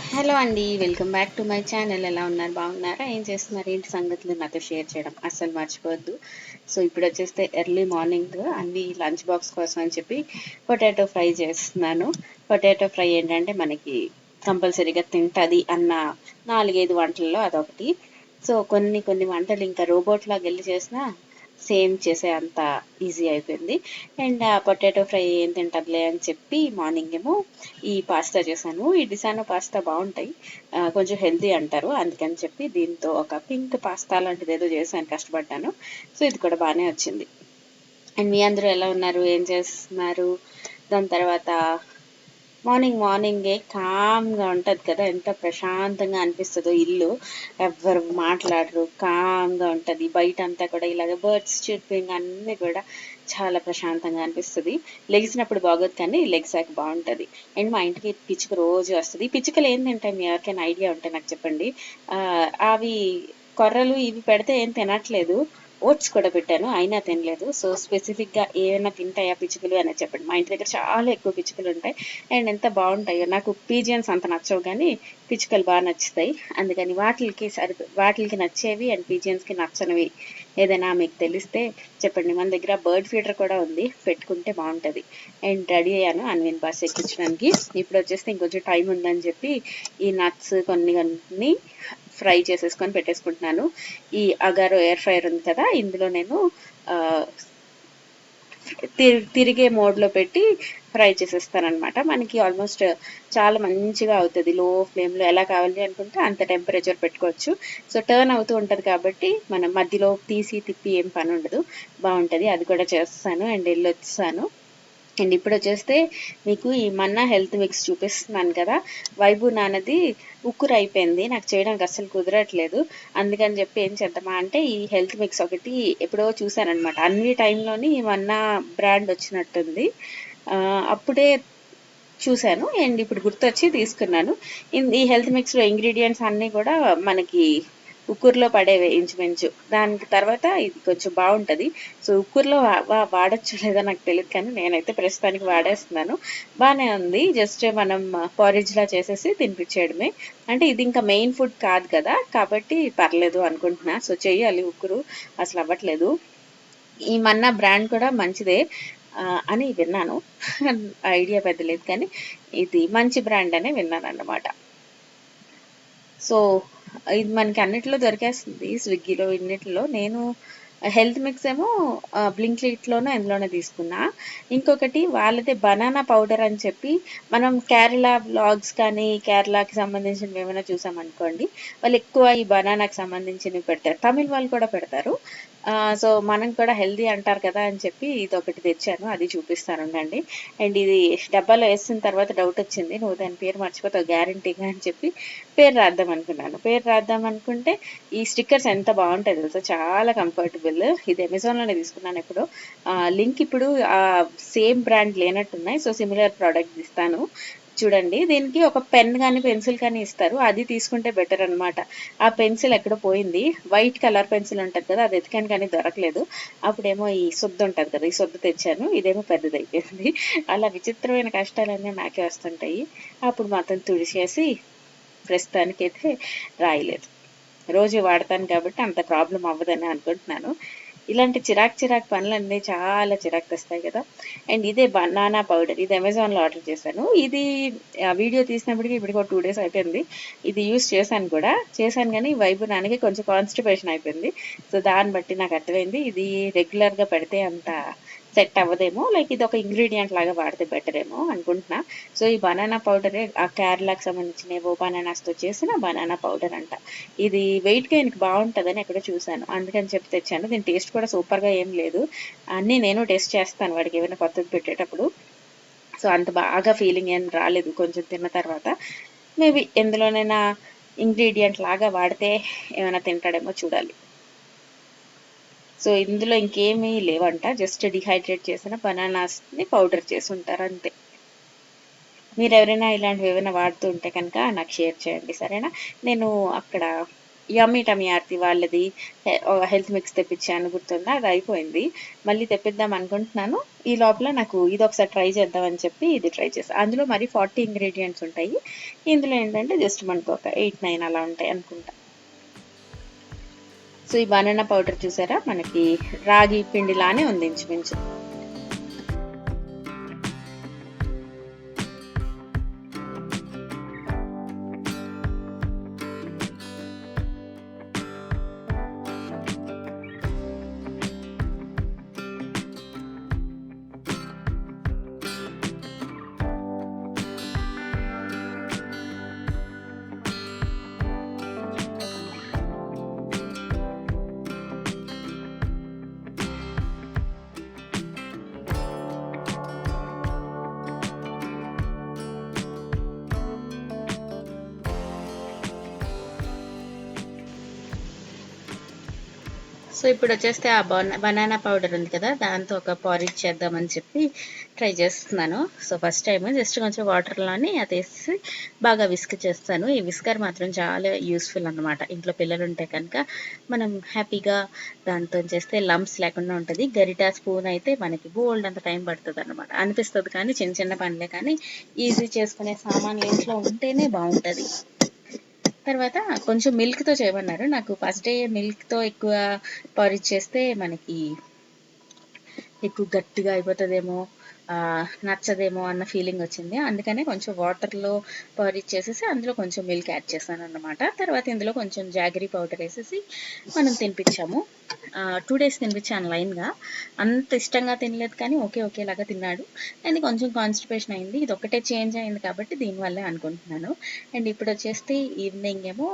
Hello అండి. Welcome back to my channel. ఎలా ఉన్నారు? బాగున్నారా? ఏం చేస్తున్నారు? ఏంటి సంగతులు నాతో షేర్ చేయడం అస్సలు మర్చిపోవద్దు. సో, ఇప్పుడొచ్చేస్తే early morning Anvi lunch box కోసం అని చెప్పి పొటాటో ఫ్రై చేస్తున్నాను. పొటాటో ఫ్రై ఏంటంటే మనకి కంపల్సరీగా తింటది అన్న 4, 5 వంటల్లో అదొకటి. సో, కొన్ని కొన్ని వంటలు ఇంకా రోబోట్ లాగా ఎళ్లి చేసినా సేమ్ చేసే అంత ఈజీ అయిపోయింది. అండ్ ఆ పొటాటో ఫ్రై ఏం తింటదిలే అని చెప్పి మార్నింగ్ ఏమో ఈ పాస్తా చేశాను. ఈ డిసానో పాస్తా బావుంటాయి. కొంచెం హెల్తీ అంటారు. అందుకని చెప్పి దీంతో ఒక పింక్ పాస్తా లాంటిదేదో చేశాను, కష్టపడ్డాను. సో, ఇది కూడా బానే వచ్చింది. అండ్ మీ అందరూ ఎలా ఉన్నారు? ఏం చేస్తున్నారు? దాని తర్వాత మార్నింగే కామ్‌గా ఉంటది కదా! ఎంత ప్రశాంతంగా అనిపిస్తదో ఇల్లు. ఎవ్వరు మాట్లాడరు. కామ్‌గా ఉంటది. బయటంతా కూడా ఇలాగ బర్డ్స్ చిర్పింగ్ అన్నీ కూడా చాలా ప్రశాంతంగా అనిపిస్తది. లెగిసినప్పుడు బాగోదు కానీ లెగిసాక బావుంటది. అండ్ మా ఇంటికి పిచ్చుక రోజు వస్తది. పిచ్చుకలు ఏం తింటాయి? మీ ఎవరికైనా ఐడియా ఉంటే నాకు చెప్పండి. అవి కొర్రలు ఇవి పెడితే ఏం తినట్లేదు. ఓట్స్ కూడా పెట్టాను. అయినా తినలేదు. సో, స్పెసిఫిక్‌గా ఏమైనా తింటాయా పిచ్చుకలు అనేది చెప్పండి. మా ఇంటి దగ్గర చాలా ఎక్కువ పిచ్చుకలుంటాయి. అండ్ ఎంత బావుంటాయో. నాకు పీజియన్స్ అంత నచ్చవు గానీ, పిచ్చుకలు నచ్చుతాయి. అందుకని వాటిలికి నచ్చేవి అండ్ పీజియన్స్‌కి నచ్చనివి ఏదైనా మీకు తెలిస్తే చెప్పండి. మన దగ్గర బర్డ్ ఫీడర్ కూడా ఉంది. పెట్టుకుంటే బావుంటది. అండ్ రెడీ అయ్యాను అన్విని బస్ ఎక్కించడానికి. ఇప్పుడొచ్చేస్తే ఇంకొంచెం టైం ఉందని చెప్పి, ఈ నట్స్ కొన్ని ఫ్రై చేసేసుకొని పెట్టేసుకుంటున్నాను. ఈ అగారో ఎయిర్ ఫ్రైయర్ ఉంది కదా! ఇందులో నేను ఆహ్, తిరిగే మోడ్‌లో పెట్టి ఫ్రై చేసేస్తాననమాట. మనకి ఆల్మోస్ట్ చాలా మంచిగా అవుతది. లో ఫ్లేమ్‌లో ఎలా కావాలి అనుకుంటే అంత టెంపరేచర్ పెట్టుకోవచ్చు. సో, టర్న్ అవుతూ ఉంటది కాబట్టి మనం మధ్యలో తీసి, తిప్పి ఏం పనుండదు. బావుంటది. అది కూడా చేసేసాను అండ్ ఎళ్ళొచ్చేసాను. అండ్ ఇప్పుడొచ్చేస్తే మీకు ఈ మన్నా హెల్త్ మిక్స్ చూపిస్తున్నాను కదా! వైబు నాన్నది ఉక్కురైపోయింది. నాకు చేయడానికి అస్సలు కుదరట్లేదు. అందుకని చెప్పి ఏం చేద్దామా అంటే ఈ హెల్త్ మిక్స్ ఒకటి ఎప్పుడో చూసాననమాట. అన్వి టైంలోని ఈ మన్నా బ్రాండ్ వచ్చినట్టుంది. అప్పుడే చూసాను అండ్ ఇప్పుడు గుర్తొచ్చి తీసుకున్నాను. ఈ హెల్త్ మిక్స్‌లో ఇంగ్రీడియెంట్స్ అన్నీ కూడా మనకి ఉక్కురులో పడేవే ఇంచుమించు. దానికి తర్వాత ఇది కొంచెం బావుంటది. సో, ఉక్కురులో వాడొచ్చో లేదో నాకు తెలీదు కానీ నేనైతే ప్రస్తుతానికి వాడేస్తున్నాను. బానే ఉంది. జస్ట్ మనం పోరిజ్‌లా చేసేసి తినిపిచ్చేయడమే. అంటే ఇది ఇంకా మెయిన్ ఫుడ్ కాదు కదా! కాబట్టి పర్లేదు అనుకుంటున్నా. సో, చెయ్యాలి ఉక్కురు. అసలవ్వట్లేదు. ఈ మన్నా బ్రాండ్ కూడా మంచిదే అని విన్నాను. ఐడియా పెద్ద లేదు కానీ, ఇది మంచి బ్రాండ్ అనే విన్నానన్నమాట. సో, ఇది మనకి అన్నిట్లో దొరికేస్తుంది. స్విగ్గీలో ఇన్నిట్లో. నేను హెల్త్ మిక్స్ ఏమో బ్లింకిట్‌లోనో ఎందులోనో తీసుకున్నా. ఇంకొకటి వాళ్ళదే బనానా పౌడర్ అని చెప్పి మనం కేరళ వ్లాగ్స్ కానీ, కేరళకి సంబంధించినవి ఏమైనా చూసామనుకోండి, వాళ్ళు ఎక్కువ ఈ బనానాకి సంబంధించినవి పెడతారు. తమిళ్ వాళ్ళు కూడా పెడతారు. సో, మనం కూడా హెల్తీ అంటారు కదా అని చెప్పి ఇదొకటి తెచ్చాను. అది చూపిస్తానుండండి. అండ్ ఇది డబ్బాలో ఏసిన తర్వాత డౌటొచ్చింది. నువ్వు దాని పేరు మర్చిపోతావు గ్యారంటీగా అని చెప్పి పేరు రాద్దాం అనుకున్నాను. పేరు రాద్దాం అనుకుంటే ఈ స్టిక్కర్స్ ఎంత బావుంటాయో తెలుసా! చాలా కంఫర్టబుల్. ఇది అమెజాన్‌లోనే తీసుకున్నాను ఎప్పుడో. లింక్ ఇప్పుడు సేమ్ బ్రాండ్ లేనట్టున్నాయి. సో, సిమిలర్ ప్రొడక్ట్స్ ఇస్తాను. చూడండి. దీనికి ఒక పెన్ గాని, పెన్సిల్ కానీ ఇస్తారు. అది తీసుకుంటే బెటర్ అన్నమాట. ఆ పెన్సిల్ ఎక్కడో పోయింది. వైట్ కలర్ పెన్సిల్ ఉంటది కదా! అది ఎతికాను కానీ దొరకలేదు. అప్పుడేమో ఈ సుద్ద ఉంటది కదా! ఈ సుద్ద తెచ్చాను. ఇదేమో పెద్దదయిపోయింది. అలా విచిత్రమైన కష్టాలన్నీ నాకే వస్తుంటాయి. అప్పుడు మాత్రం తుడిచేసి ప్రస్తుతానికైతే రాయలేదు. రోజు వాడతాను కాబట్టి అంత ప్రాబ్లమ్ అవ్వదని అనుకుంటున్నాను. ఇలాంటి చిరాకు పనులన్నీ చాలా చిరాకు తెస్తాయి కదా! అండ్ ఇదే బనానా పౌడర్. ఇది అమెజాన్‌లో ఆర్డర్ చేశాను. ఇది వీడియో తీసినప్పటికి ఇప్పటికి ఒక 2 డేస్ అయిపోయింది. ఇది యూజ్ చేశాను కూడా. చేశాను గానీ వైబు నాన్నకి కొంచెం కాన్‌స్టిపేషన్ అయిపోయింది. సో, దాన్ని బట్టి నాకు అర్థమైంది. ఇది రెగ్యులర్‌గా పెడితే అంత సెట్ అవ్వదేమో. లైక్ ఇదొక ఇంగ్రీడియెంట్ లాగా వాడితే బెటరేమో అనుకుంటున్నా. సో, ఈ బనానా పౌడరే ఆ కేరళకి సంబంధించిన ఏవో బనానాస్‌తో చేసిన బనానా పౌడర్ అంట. ఇది వెయిట్ గెయిన్‌కి బావుంటదని ఎక్కడో చూసాను. అందుకని చెప్పి తెచ్చాను. దీని టేస్ట్ కూడా సూపర్‌గా ఏం లేదు. అన్నీ నేను టేస్ట్ చేస్తాను వాడికి ఏమైనా కొత్తది పెట్టేటప్పుడు. సో, అంత బాగా ఫీలింగ్ ఏం రాలేదు కొంచెం తిన్న తర్వాత. మేబీ ఎందులోనైనా ఇంగ్రీడియెంట్ లాగా వాడితే ఏమైనా తింటాడేమో చూడాలి. సో, ఇందులో ఇంకేమీ లేవంట. జస్ట్ డీహైడ్రేట్ చేసిన బనానాస్‌ని పౌడర్ చేసుంటారు అంతే. మీరెవరైనా ఇలాంటివేవైనా వాడుతూ ఉంటే కనుక నాకు షేర్ చేయండి. సరేనా? నేను అక్కడ యమ్మీ టమీ ఆర్తి వాళ్ళది హెల్త్ మిక్స్ తెప్పించాను, గుర్తుందా? అది అయిపోయింది. మళ్ళీ తెప్పిద్దాం అనుకుంటున్నాను. ఈ లోపల నాకు ఇది ఒకసారి ట్రై చేద్దామని చెప్పి ఇది ట్రై చేశాను. అందులో మరి 40 ఇంగ్రీడియంట్స్ ఉంటాయి. ఇందులో ఏంటంటే జస్ట్ మనకు ఒక 8, 9 అలా ఉంటాయి అనుకుంటా. సో ఈ బనానా పౌడర్ చూసారా, మనకి రాగి పిండిలానే ఉంది ఇంచుమించు. సో ఇప్పుడు వచ్చేస్తే ఆ బనానా పౌడర్ ఉంది కదా, దాంతో ఒక పారిజ్ చేద్దామని చెప్పి ట్రై చేస్తున్నాను. సో ఫస్ట్ టైం జస్ట్ కొంచెం వాటర్లోని అది వేసి బాగా విస్క్ చేస్తాను. ఈ విస్కర్ మాత్రం చాలా యూస్ఫుల్ అనమాట. ఇంట్లో పిల్లలు ఉంటే కనుక మనం హ్యాపీగా దాంతో చేస్తే లంప్స్ లేకుండా ఉంటుంది. గరిట స్పూన్ అయితే మనకి బోల్డ్ అంత టైం పడుతుంది అనమాట అనిపిస్తుంది. కానీ చిన్న చిన్న పనులే కానీ ఈజీ చేసుకునే సామాన్లు ఇంట్లో ఉంటేనే బాగుంటుంది. తర్వాత కొంచెం మిల్క్తో చేయమన్నారు. నాకు ఫస్ట్ డే మిల్క్తో ఎక్కువ పారిజ్ చేస్తే మనకి ఎక్కువ గట్టిగా అయిపోతుందేమో, నచ్చదేమో అన్న ఫీలింగ్ వచ్చింది. అందుకనే కొంచెం వాటర్లో పారిజ్ చేసేసి అందులో కొంచెం మిల్క్ యాడ్ చేశాను అన్నమాట. తర్వాత ఇందులో కొంచెం జాగరీ పౌడర్ వేసేసి మనం తినిపించాము. 2 days తినిపించాను లైన్గా. అంత ఇష్టంగా తినలేదు కానీ ఒకేలాగా తిన్నాడు. అండ్ కొంచెం కాన్స్టిపేషన్ అయింది. ఇది ఒకటే చేంజ్ అయింది కాబట్టి దీనివల్లే అనుకుంటున్నాను. అండ్ ఇప్పుడు వచ్చేస్తే ఈవినింగ్ ఏమో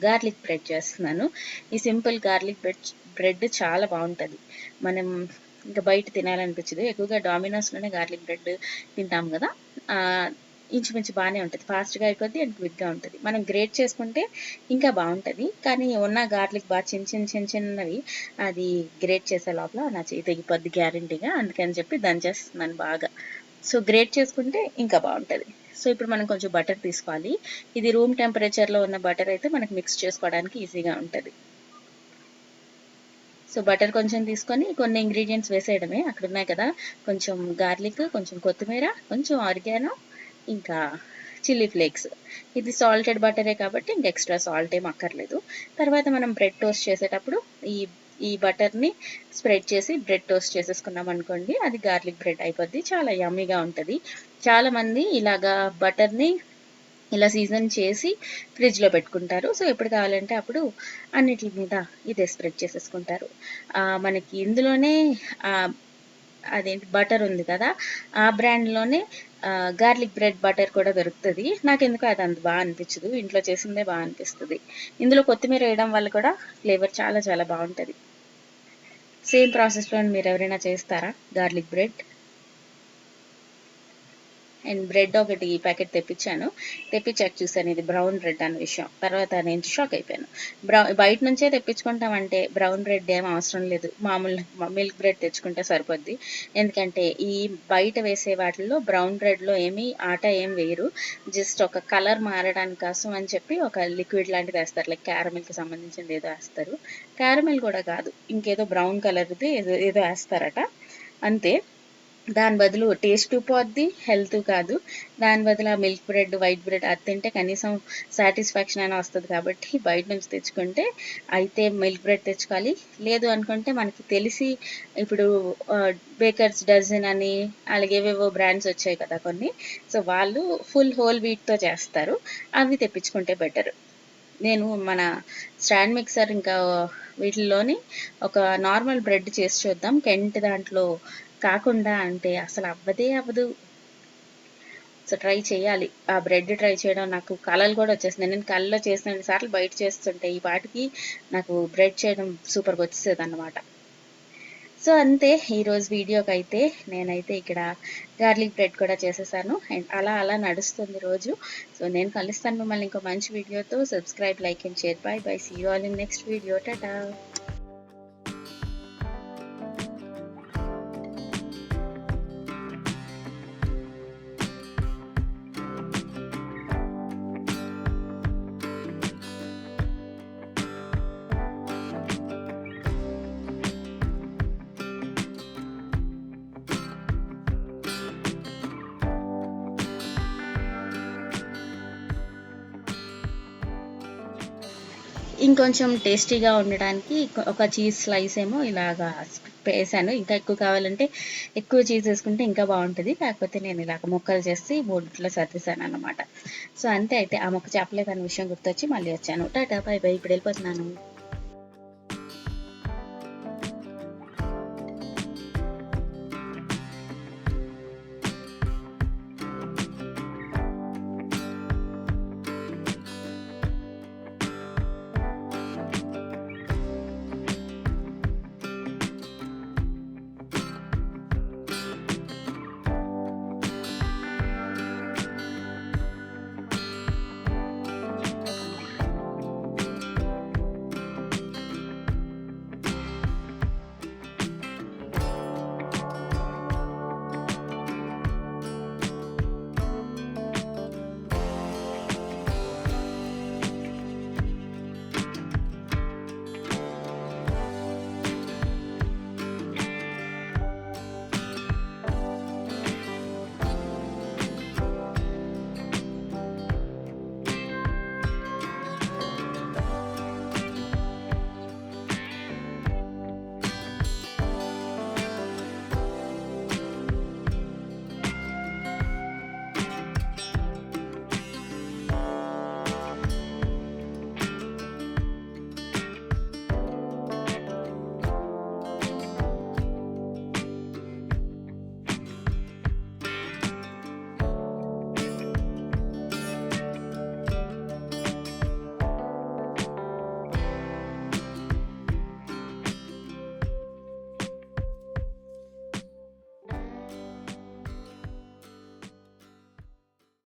గార్లిక్ బ్రెడ్ చేస్తున్నాను. ఈ సింపుల్ గార్లిక్ బ్రెడ్ చాలా బాగుంటుంది. మనం ఇంకా బయట తినాలనిపించదు. ఎక్కువగా డామినోస్లోనే గార్లిక్ బ్రెడ్ తింటాం కదా, ఇంచుమించు బాగానే ఉంటుంది. ఫాస్ట్గా అయిపోద్ది అండ్ క్విక్గా ఉంటుంది. మనం గ్రేట్ చేసుకుంటే ఇంకా బాగుంటుంది. కానీ ఉన్న గార్లిక్ బాగా చిన్నవి అది గ్రేట్ చేసే లోపల నా చేయి తెగిపోద్ది గ్యారంటీగా. అందుకని చెప్పి దంచేస్తున్నాను బాగా. సో గ్రేట్ చేసుకుంటే ఇంకా బాగుంటుంది. సో ఇప్పుడు మనం కొంచెం బటర్ తీసుకోవాలి. ఇది రూమ్ టెంపరేచర్లో ఉన్న బటర్ అయితే మనకు మిక్స్ చేసుకోవడానికి ఈజీగా ఉంటుంది. సో బటర్ కొంచెం తీసుకొని కొన్ని ఇంగ్రీడియంట్స్ వేసేయడమే. అక్కడ ఉన్నాయి కదా, కొంచెం గార్లిక్, కొంచెం కొత్తిమీర, కొంచెం ఆరిగానో, ఇంకా చిల్లీ ఫ్లేక్స్. ఇది సాల్టెడ్ బటరే కాబట్టి ఇంక ఎక్స్ట్రా సాల్ట్ ఏం అక్కర్లేదు. తర్వాత మనం బ్రెడ్ టోస్ట్ చేసేటప్పుడు ఈ బటర్ని స్ప్రెడ్ చేసి బ్రెడ్ టోస్ట్ చేసేసుకున్నాం అనుకోండి, అది గార్లిక్ బ్రెడ్ అయిపోద్ది. చాలా యమ్మీగా ఉంటుంది. చాలామంది ఇలాగా బటర్ని ఇలా సీజన్ చేసి ఫ్రిడ్జ్లో పెట్టుకుంటారు. సో ఎప్పుడు కావాలంటే అప్పుడు అన్నిటి మీద ఇదే స్ప్రెడ్ చేసేసుకుంటారు. మనకి ఇందులోనే అదేంటి బటర్ ఉంది కదా, ఆ బ్రాండ్లోనే గార్లిక్ బ్రెడ్ బటర్ కూడా దొరుకుతుంది. నాకెందుకు అది అంత బాగా అనిపించదు. ఇంట్లో చేసిందే బాగా అనిపిస్తుంది. ఇందులో కొత్తిమీర వేయడం వల్ల కూడా ఫ్లేవర్ చాలా చాలా బాగుంటుంది. సేమ్ ప్రాసెస్లో మీరు ఎవరైనా చేస్తారా గార్లిక్ బ్రెడ్? అండ్ బ్రెడ్ ఒకటి ప్యాకెట్ తెప్పించాక చూసాను ఇది బ్రౌన్ బ్రెడ్ అన్న విషయం. తర్వాత నేను షాక్ అయిపోయాను. బయట నుంచే తెప్పించుకుంటామంటే బ్రౌన్ బ్రెడ్ ఏం అవసరం లేదు, మామూలు మిల్క్ బ్రెడ్ తెచ్చుకుంటే సరిపోద్ది. ఎందుకంటే ఈ బయట వేసే వాటిల్లో బ్రౌన్ బ్రెడ్లో ఏమీ ఆటా ఏం వేయరు. జస్ట్ ఒక కలర్ మారడానికి కోసం అని చెప్పి ఒక లిక్విడ్ లాంటిది వేస్తారు. లైక్ క్యారమిల్కి సంబంధించింది ఏదో వేస్తారు. క్యారమిల్ కూడా కాదు, ఇంకేదో బ్రౌన్ కలర్ది ఏదో వేస్తారట, అంతే. దాని బదులు టేస్ట్ పోద్ది, హెల్త్ కాదు. దాని బదులు ఆ మిల్క్ బ్రెడ్, వైట్ బ్రెడ్ అది తింటే కనీసం సాటిస్ఫాక్షన్ అయినా వస్తుంది. కాబట్టి బయట నుంచి తెచ్చుకుంటే అయితే మిల్క్ బ్రెడ్ తెచ్చుకోవాలి. లేదు అనుకుంటే మనకి తెలిసి ఇప్పుడు బేకర్స్ డజన్ అని అలాగే ఏవేవో బ్రాండ్స్ వచ్చాయి కదా కొన్ని, సో వాళ్ళు ఫుల్ హోల్ వీట్తో చేస్తారు. అవి తెప్పించుకుంటే బెటర్. నేను మన స్టాండ్ మిక్సర్ ఇంకా వీటిల్లోని ఒక నార్మల్ బ్రెడ్ చేసి చూద్దాం. కెంట్ దాంట్లో కాకుండా అంటే అసలు అవ్వదు. సో ట్రై చేయాలి. ఆ బ్రెడ్ ట్రై చేయడం నాకు కళలు కూడా వచ్చేసింది. నేను కళ్ళలో చేసిన సార్లు బయట చేస్తుంటే ఈ పాటికి నాకు బ్రెడ్ చేయడం సూపర్గా వచ్చేసేది అన్నమాట. సో అంతే ఈరోజు వీడియోకి అయితే నేనైతే ఇక్కడ గార్లిక్ బ్రెడ్ కూడా చేసేసాను. అండ్ అలా నడుస్తుంది రోజు. సో నేను కలుస్తాను మిమ్మల్ని ఇంకో మంచి వీడియోతో. Subscribe, like and share. Bye. See you all in next video. Tata. ఇంకొంచెం టేస్టీగా ఉండడానికి ఒక చీజ్ స్లైస్ ఏమో ఇలాగా వేసాను. ఇంకా ఎక్కువ కావాలంటే ఎక్కువ చీజ్ వేసుకుంటే ఇంకా బాగుంటుంది. కాకపోతే నేను ఇలాగ ముక్కలు చేసి బోట్లో సర్దేశాను అన్నమాట. సో అంతే. అయితే ఆ ముక్క చెప్పలేదన్న విషయం గుర్తొచ్చి మళ్ళీ వచ్చాను. టాటా బై బై, ఇప్పుడు వెళ్ళిపోతున్నాను.